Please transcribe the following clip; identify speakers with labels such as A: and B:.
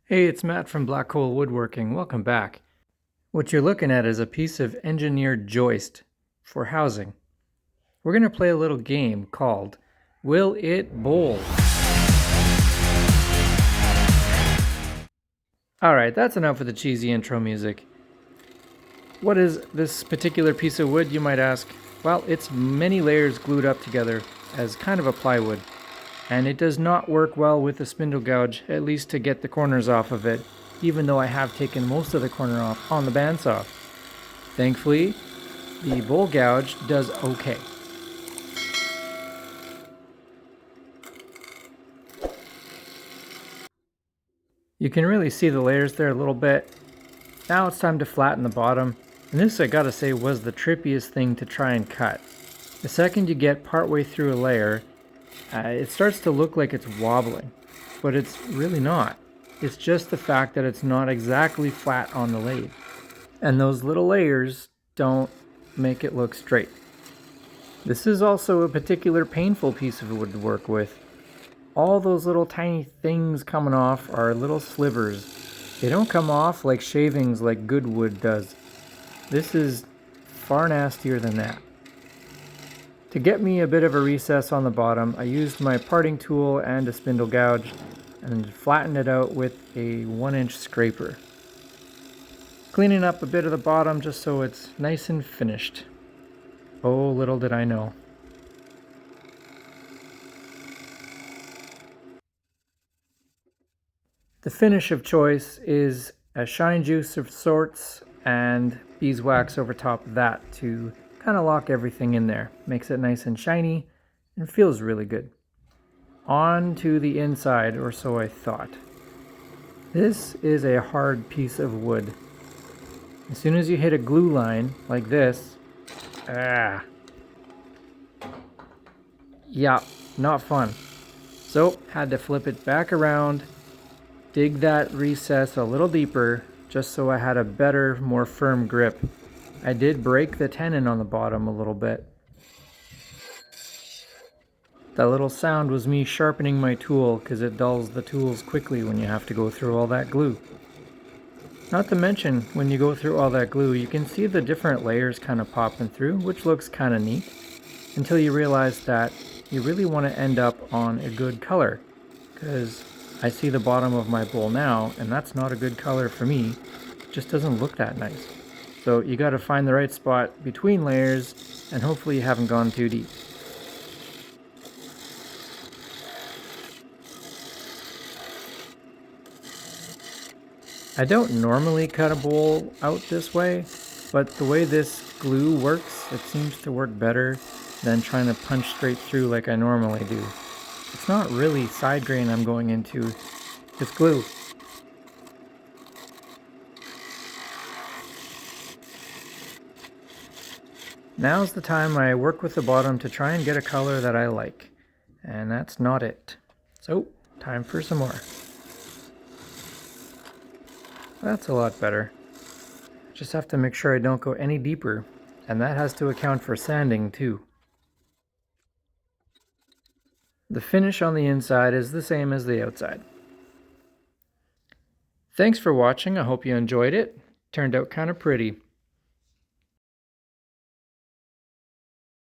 A: Hey, it's Matt from Black Hole Woodworking. Welcome back. What you're looking at is a piece of engineered joist for housing. We're going to play a little game called Will It Bowl? Alright, that's enough of the cheesy intro music. What is this particular piece of wood, you might ask? Well, it's many layers glued up together as kind of a plywood. And it does not work well with the spindle gouge, at least to get the corners off of it, even though I have taken most of the corner off on the bandsaw. Thankfully, the bowl gouge does okay. You can really see the layers there a little bit. Now it's time to flatten the bottom, and this, I gotta say, was the trippiest thing to try and cut. The second you get partway through a layer, it starts to look like it's wobbling, but it's really not. It's just the fact that it's not exactly flat on the lathe. And those little layers don't make it look straight. This is also a particular painful piece of wood to work with. All those little tiny things coming off are little slivers. They don't come off like shavings like good wood does. This is far nastier than that. To get me a bit of a recess on the bottom, I used my parting tool and a spindle gouge and flattened it out with a 1-inch scraper. Cleaning up a bit of the bottom just so it's nice and finished. Oh, little did I know. The finish of choice is a shine juice of sorts and beeswax over top of that to kind of lock everything in there. Makes it nice and shiny and feels really good. On to the inside, or so I thought. This is a hard piece of wood. As soon as you hit a glue line like this, yeah, not fun. So, had to flip it back around, dig that recess a little deeper, just so I had a better, more firm grip. I did break the tenon on the bottom a little bit. That little sound was me sharpening my tool, because it dulls the tools quickly when you have to go through all that glue. Not to mention, when you go through all that glue, you can see the different layers kind of popping through, which looks kind of neat, until you realize that you really want to end up on a good color, because I see the bottom of my bowl now, and that's not a good color for me. It just doesn't look that nice. So you got to find the right spot between layers, and hopefully you haven't gone too deep. I don't normally cut a bowl out this way, but the way this glue works, it seems to work better than trying to punch straight through like I normally do. It's not really side grain I'm going into, it's glue. Now's the time I work with the bottom to try and get a color that I like, and that's not it. So, time for some more. That's a lot better. Just have to make sure I don't go any deeper, and that has to account for sanding too. The finish on the inside is the same as the outside. Thanks for watching. I hope you enjoyed it. Turned out kind of pretty.